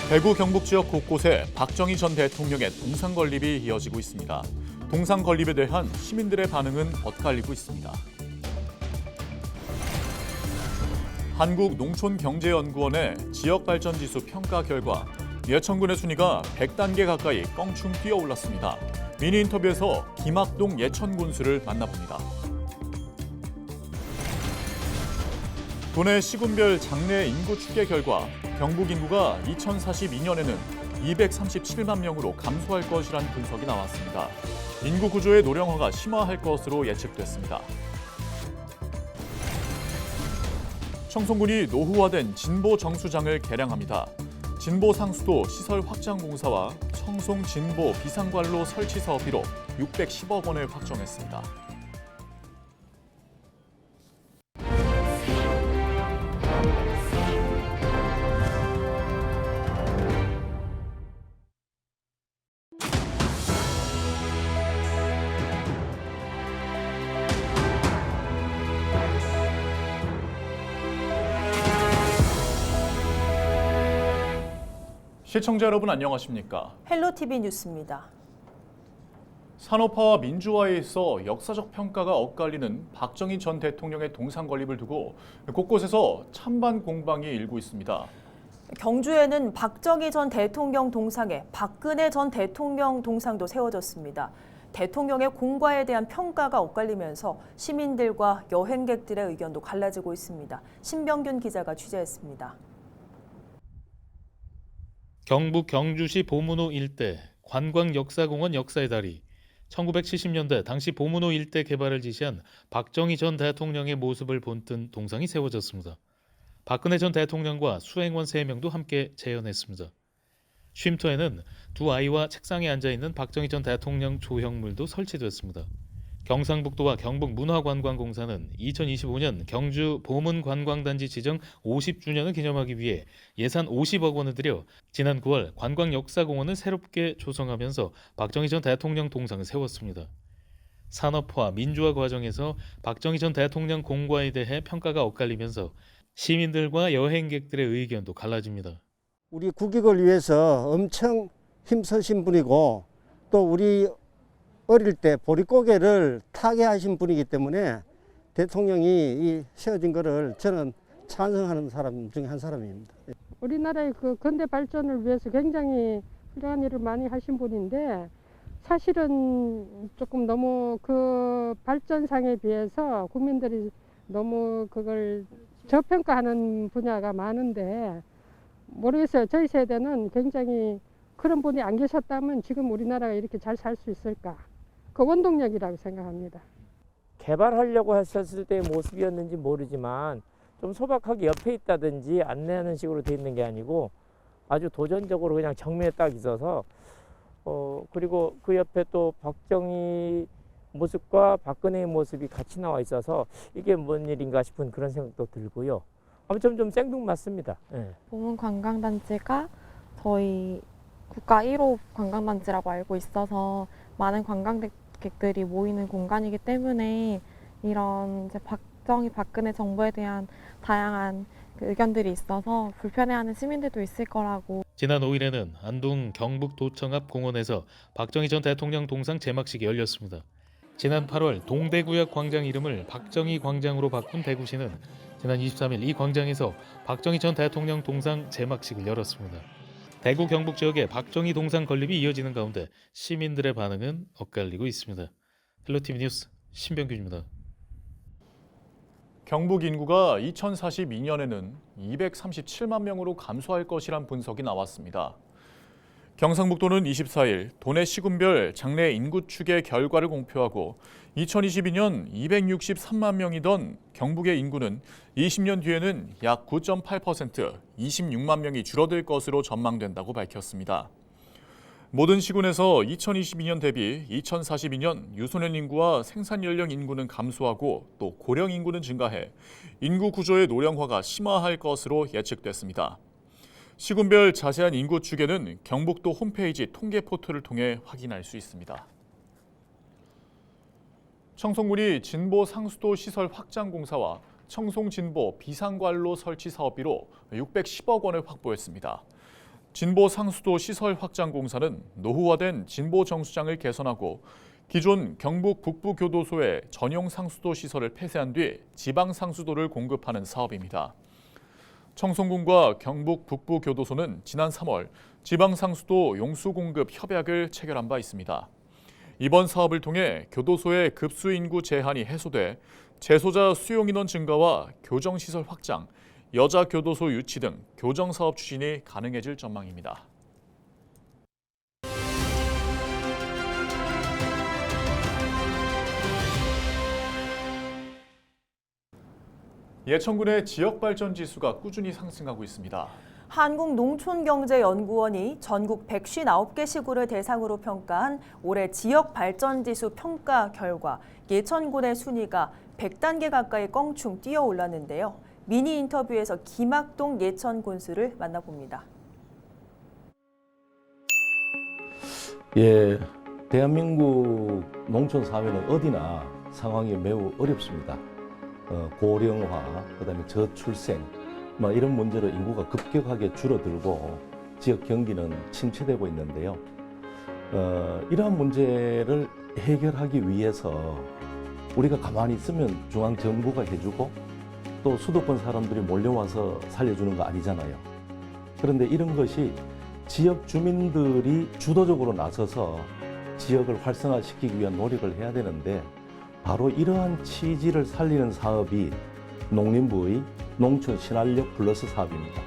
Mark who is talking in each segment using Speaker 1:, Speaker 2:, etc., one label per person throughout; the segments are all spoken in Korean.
Speaker 1: 대구 경북 지역 곳곳에 박정희 전 대통령의 동상 건립이 이어지고 있습니다. 동상 건립에 대한 시민들의 반응은 엇갈리고 있습니다. 한국농촌경제연구원의 지역발전지수 평가 결과 예천군의 순위가 100단계 가까이 껑충 뛰어올랐습니다. 미니 인터뷰에서 김학동 예천군수를 만나봅니다. 도내 시군별 장래 인구 추계 결과 경북 인구가 2042년에는 237만 명으로 감소할 것이라는 분석이 나왔습니다. 인구 구조의 노령화가 심화할 것으로 예측됐습니다. 청송군이 노후화된 진보 정수장을 개량합니다. 진보 상수도 시설 확장 공사와 청송 진보 비상관로 설치 사업비로 610억 원을 확정했습니다. 시청자 여러분 안녕하십니까?
Speaker 2: 헬로티비 뉴스입니다.
Speaker 1: 산업화와 민주화에 있어 역사적 평가가 엇갈리는 박정희 전 대통령의 동상 건립을 두고 곳곳에서 찬반 공방이 일고 있습니다.
Speaker 2: 경주에는 박정희 전 대통령 동상에 박근혜 전 대통령 동상도 세워졌습니다. 대통령의 공과에 대한 평가가 엇갈리면서 시민들과 여행객들의 의견도 갈라지고 있습니다. 신병균 기자가 취재했습니다.
Speaker 3: 경북 경주시 보문호 일대 관광역사공원 역사의 다리. 1970년대 당시 보문호 일대 개발을 지시한 박정희 전 대통령의 모습을 본뜬 동상이 세워졌습니다. 박근혜 전 대통령과 수행원 3명도 함께 재현했습니다. 쉼터에는 두 아이와 책상에 앉아있는 박정희 전 대통령 조형물도 설치됐습니다. 경상북도와 경북문화관광공사는 2025년 경주 보문관광단지 지정 50주년을 기념하기 위해 예산 50억 원을 들여 지난 9월 관광역사공원을 새롭게 조성하면서 박정희 전 대통령 동상을 세웠습니다. 산업화, 민주화 과정에서 박정희 전 대통령 공과에 대해 평가가 엇갈리면서 시민들과 여행객들의 의견도 갈라집니다.
Speaker 4: 우리 국익을 위해서 엄청 힘쓰신 분이고 또 우리 어릴 때 보릿고개를 타게 하신 분이기 때문에 대통령이 이 세워진 것을 저는 찬성하는 사람 중에 한 사람입니다.
Speaker 5: 우리나라의 그 근대 발전을 위해서 굉장히 훌륭한 일을 많이 하신 분인데 사실은 조금 너무 그 발전상에 비해서 국민들이 너무 그걸 저평가하는 분야가 많은데 모르겠어요. 저희 세대는 굉장히 그런 분이 안 계셨다면 지금 우리나라가 이렇게 잘 살 수 있을까? 그 원동력이라고 생각합니다.
Speaker 6: 개발하려고 하셨을 때의 모습이었는지 모르지만 좀 소박하게 옆에 있다든지 안내하는 식으로 돼 있는 게 아니고 아주 도전적으로 그냥 정면에 딱 있어서 그리고 그 옆에 또 박정희 모습과 박근혜의 모습이 같이 나와 있어서 이게 뭔 일인가 싶은 그런 생각도 들고요. 아무튼 좀 생뚱맞습니다. 네.
Speaker 7: 보문 관광단지가 저희 국가 1호 관광단지라고 알고 있어서 많은 관광객들이 모이는 공간이기 때문에 이런 이제 박정희 박근혜 정부에 대한 다양한 그 의견들이 있어서 불편해하는 시민들도 있을 거라고.
Speaker 3: 지난 5일에는 안동 경북도청 앞 공원에서 박정희 전 대통령 동상 제막식이 열렸습니다. 지난 8월 동대구역 광장 이름을 박정희 광장으로 바꾼 대구시는 지난 23일 이 광장에서 박정희 전 대통령 동상 제막식을 열었습니다. 대구 경북 지역에 박정희 동상 건립이 이어지는 가운데 시민들의 반응은 엇갈리고 있습니다. 헬로티비 뉴스 신병균입니다.
Speaker 1: 경북 인구가 2042년에는 237만 명으로 감소할 것이란 분석이 나왔습니다. 경상북도는 24일 도내 시군별 장래 인구 추계 결과를 공표하고 2022년 263만 명이던 경북의 인구는 20년 뒤에는 약 9.8%, 26만 명이 줄어들 것으로 전망된다고 밝혔습니다. 모든 시군에서 2022년 대비 2042년 유소년 인구와 생산 연령 인구는 감소하고 또 고령 인구는 증가해 인구 구조의 노령화가 심화할 것으로 예측됐습니다. 시군별 자세한 인구 추계는 경북도 홈페이지 통계 포털을 통해 확인할 수 있습니다. 청송군이 진보 상수도 시설 확장 공사와 청송진보 비상관로 설치 사업비로 610억 원을 확보했습니다. 진보 상수도 시설 확장 공사는 노후화된 진보 정수장을 개선하고 기존 경북 북부교도소의 전용 상수도 시설을 폐쇄한 뒤 지방 상수도를 공급하는 사업입니다. 청송군과 경북 북부교도소는 지난 3월 지방 상수도 용수 공급 협약을 체결한 바 있습니다. 이번 사업을 통해 교도소의 급수 인구 제한이 해소돼 재소자 수용 인원 증가와 교정 시설 확장, 여자 교도소 유치 등 교정 사업 추진이 가능해질 전망입니다. 예천군의 지역 발전 지수가 꾸준히 상승하고 있습니다.
Speaker 2: 한국농촌경제연구원이 전국 159개 시구를 대상으로 평가한 올해 지역 발전 지수 평가 결과 예천군의 순위가 100단계 가까이 껑충 뛰어 올랐는데요. 미니 인터뷰에서 김학동 예천 군수를 만나봅니다.
Speaker 8: 예, 대한민국 농촌 사회는 어디나 상황이 매우 어렵습니다. 고령화, 그다음에 저출생, 이런 문제로 인구가 급격하게 줄어들고 지역 경기는 침체되고 있는데요. 이러한 문제를 해결하기 위해서 우리가 가만히 있으면 중앙 정부가 해주고 또 수도권 사람들이 몰려와서 살려주는 거 아니잖아요. 그런데 이런 것이 지역 주민들이 주도적으로 나서서 지역을 활성화시키기 위한 노력을 해야 되는데 바로 이러한 취지를 살리는 사업이 농림부의 농촌 신활력 플러스 사업입니다.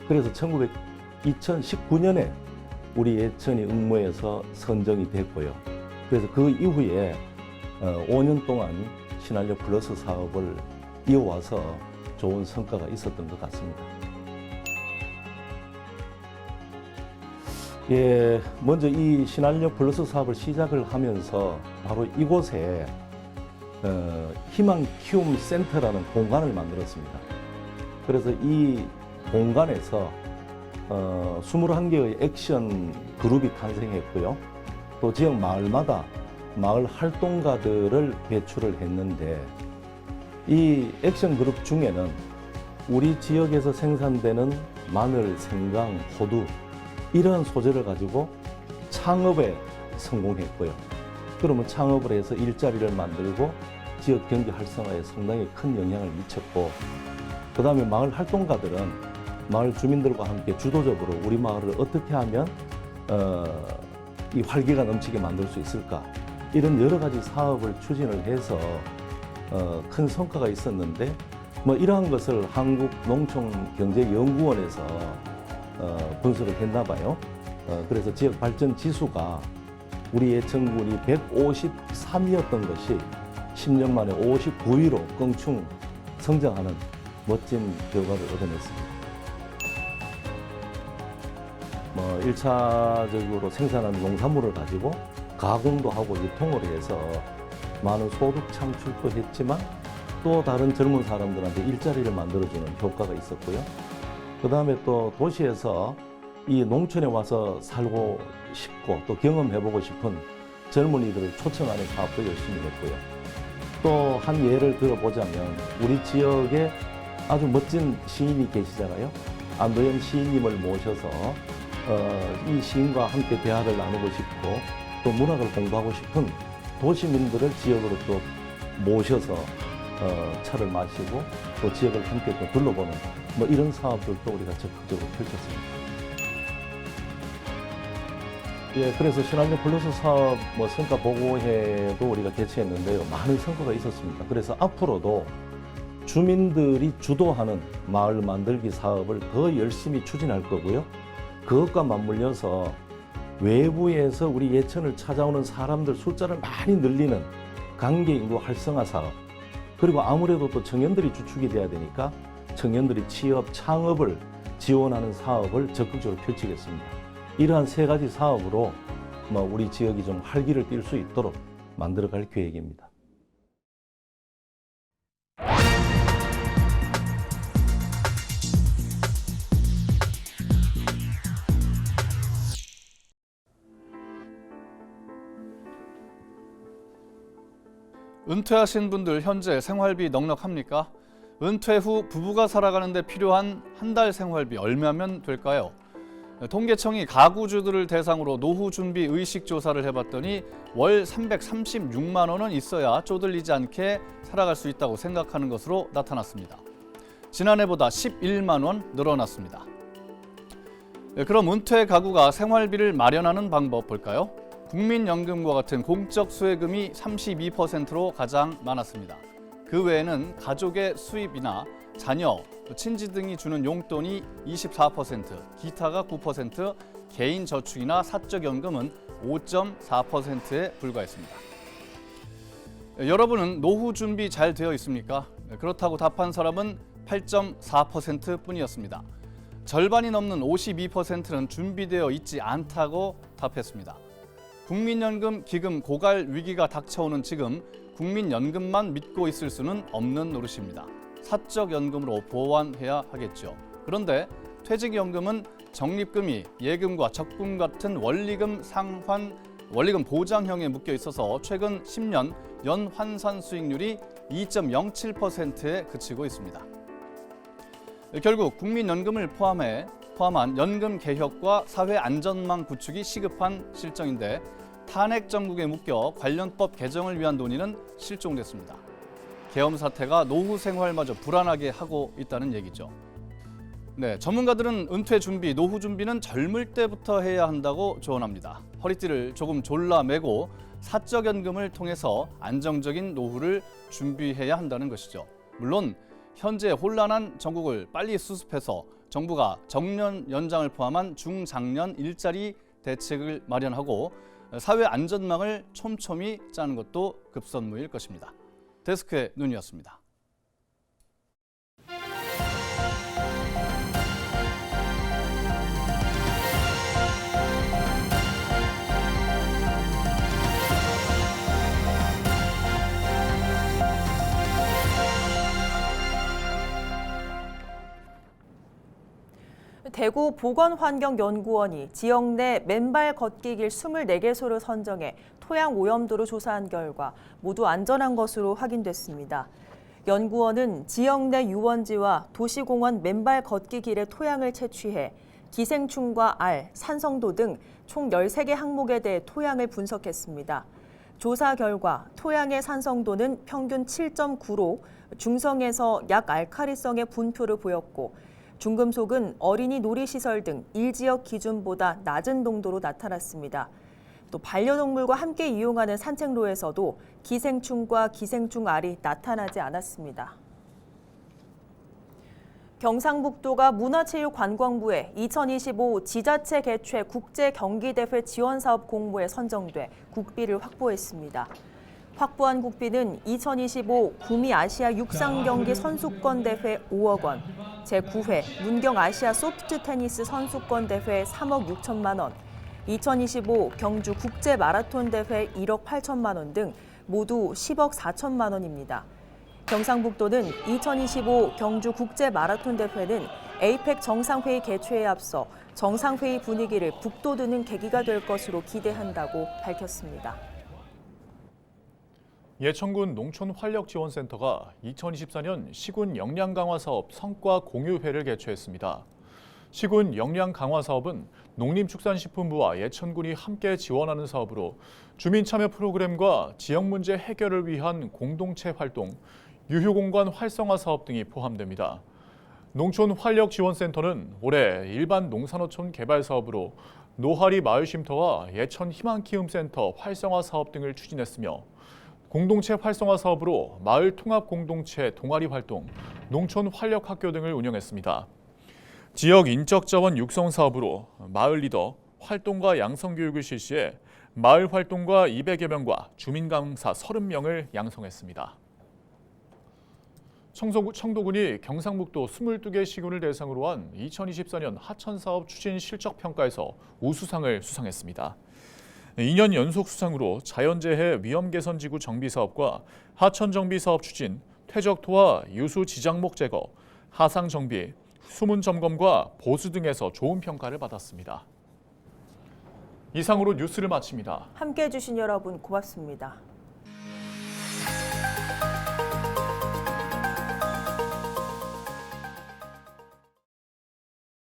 Speaker 8: 그래서 2019년에 우리 예천이 응모에서 선정이 됐고요. 그래서 그 이후에 5년 동안 신활력 플러스 사업을 이어와서 좋은 성과가 있었던 것 같습니다. 예, 먼저 이 신활력 플러스 사업을 시작을 하면서 바로 이곳에 희망 키움 센터라는 공간을 만들었습니다. 그래서 이 공간에서 21개의 액션 그룹이 탄생했고요. 또 지역 마을마다 마을 활동가들을 배출을 했는데 이 액션 그룹 중에는 우리 지역에서 생산되는 마늘, 생강, 호두 이러한 소재를 가지고 창업에 성공했고요. 그러면 창업을 해서 일자리를 만들고 지역 경기 활성화에 상당히 큰 영향을 미쳤고, 그 다음에 마을 활동가들은 마을 주민들과 함께 주도적으로 우리 마을을 어떻게 하면 이 활기가 넘치게 만들 수 있을까, 이런 여러 가지 사업을 추진을 해서 큰 성과가 있었는데, 이러한 것을 한국농촌경제연구원에서 분석을 했나 봐요. 그래서 지역 발전 지수가 우리 예천군이 153이었던 것이 10년 만에 59위로 껑충 성장하는 멋진 결과를 얻어냈습니다. 1차적으로 생산한 농산물을 가지고 가공도 하고 유통을 해서 많은 소득 창출도 했지만 또 다른 젊은 사람들한테 일자리를 만들어주는 효과가 있었고요. 그 다음에 또 도시에서 이 농촌에 와서 살고 싶고 또 경험해보고 싶은 젊은이들을 초청하는 사업도 열심히 했고요. 또 한 예를 들어보자면 우리 지역에 아주 멋진 시인이 계시잖아요. 안도현 시인님을 모셔서 이 시인과 함께 대화를 나누고 싶고 또 문학을 공부하고 싶은 도시민들을 지역으로 또 모셔서 차를 마시고 또 지역을 함께 또 둘러보는 이런 사업들도 우리가 적극적으로 펼쳤습니다. 예, 그래서 신활력 플러스 사업 성과 보고회도 우리가 개최했는데요. 많은 성과가 있었습니다. 그래서 앞으로도 주민들이 주도하는 마을 만들기 사업을 더 열심히 추진할 거고요. 그것과 맞물려서 외부에서 우리 예천을 찾아오는 사람들 숫자를 많이 늘리는 관계인구 활성화 사업, 그리고 아무래도 또 청년들이 주축이 돼야 되니까 청년들이 취업, 창업을 지원하는 사업을 적극적으로 펼치겠습니다. 이러한 세 가지 사업으로 우리 지역이 좀 활기를 띨 수 있도록 만들어갈 계획입니다.
Speaker 9: 은퇴하신 분들 현재 생활비 넉넉합니까? 은퇴 후 부부가 살아가는 데 필요한 한 달 생활비 얼마면 될까요? 통계청이 가구주들을 대상으로 노후 준비 의식 조사를 해봤더니 월 336만 원은 있어야 쪼들리지 않게 살아갈 수 있다고 생각하는 것으로 나타났습니다. 지난해보다 11만 원 늘어났습니다. 그럼 은퇴 가구가 생활비를 마련하는 방법 볼까요? 국민연금과 같은 공적 수혜금이 32%로 가장 많았습니다. 그 외에는 가족의 수입이나 자녀, 친지 등이 주는 용돈이 24%, 기타가 9%, 개인 저축이나 사적연금은 5.4%에 불과했습니다. 여러분은 노후 준비 잘 되어 있습니까? 그렇다고 답한 사람은 8.4%뿐이었습니다. 절반이 넘는 52%는 준비되어 있지 않다고 답했습니다. 국민연금 기금 고갈 위기가 닥쳐오는 지금 국민연금만 믿고 있을 수는 없는 노릇입니다. 사적연금으로 보완해야 하겠죠. 그런데 퇴직연금은 적립금이 예금과 적금 같은 원리금 보장형에 묶여 있어서 최근 10년 연환산 수익률이 2.07%에 그치고 있습니다. 결국 국민연금을 포함한 연금 개혁과 사회 안전망 구축이 시급한 실정인데 탄핵 정국에 묶여 관련법 개정을 위한 논의는 실종됐습니다. 계엄 사태가 노후 생활마저 불안하게 하고 있다는 얘기죠. 네, 전문가들은 은퇴 준비, 노후 준비는 젊을 때부터 해야 한다고 조언합니다. 허리띠를 조금 졸라매고 사적연금을 통해서 안정적인 노후를 준비해야 한다는 것이죠. 물론 현재 혼란한 전국을 빨리 수습해서 정부가 정년 연장을 포함한 중장년 일자리 대책을 마련하고 사회 안전망을 촘촘히 짜는 것도 급선무일 것입니다. 데스크의 눈이었습니다.
Speaker 2: 대구 보건환경연구원이 지역 내 맨발 걷기길 24개소를 선정해 토양 오염도를 조사한 결과 모두 안전한 것으로 확인됐습니다. 연구원은 지역 내 유원지와 도시공원 맨발 걷기 길의 토양을 채취해 기생충과 알, 산성도 등 총 13개 항목에 대해 토양을 분석했습니다. 조사 결과 토양의 산성도는 평균 7.9로 중성에서 약알칼리성의 분포를 보였고 중금속은 어린이 놀이시설 등 일지역 기준보다 낮은 농도로 나타났습니다. 또 반려동물과 함께 이용하는 산책로에서도 기생충과 기생충알이 나타나지 않았습니다. 경상북도가 문화체육관광부에 2025 지자체 개최 국제경기대회 지원사업 공모에 선정돼 국비를 확보했습니다. 확보한 국비는 2025 구미 아시아 육상경기 선수권대회 5억 원, 제9회 문경 아시아 소프트 테니스 선수권대회 3억 6천만 원, 2025 경주 국제마라톤대회 1억 8천만 원 등 모두 10억 4천만 원입니다. 경상북도는 2025 경주 국제마라톤대회는 에이펙 정상회의 개최에 앞서 정상회의 분위기를 북돋우는 계기가 될 것으로 기대한다고 밝혔습니다.
Speaker 1: 예천군 농촌활력지원센터가 2024년 시군 역량 강화 사업 성과 공유회를 개최했습니다. 시군 역량 강화 사업은 농림축산식품부와 예천군이 함께 지원하는 사업으로 주민 참여 프로그램과 지역 문제 해결을 위한 공동체 활동, 유휴공간 활성화 사업 등이 포함됩니다. 농촌활력지원센터는 올해 일반 농산어촌 개발 사업으로 노하리 마을쉼터와 예천 희망키움센터 활성화 사업 등을 추진했으며 공동체 활성화 사업으로 마을 통합 공동체 동아리 활동, 농촌 활력 학교 등을 운영했습니다. 지역 인적 자원 육성 사업으로 마을 리더 활동과 양성 교육을 실시해 마을 활동가 200여 명과 주민 강사 30명을 양성했습니다. 청도군이 경상북도 22개 시군을 대상으로 한 2024년 하천 사업 추진 실적 평가에서 우수상을 수상했습니다. 2년 연속 수상으로 자연재해 위험 개선 지구 정비 사업과 하천 정비 사업 추진, 퇴적토와 유수 지장목 제거, 하상 정비, 수문 점검과 보수 등에서 좋은 평가를 받았습니다. 이상으로 뉴스를 마칩니다.
Speaker 2: 함께해 주신 여러분 고맙습니다.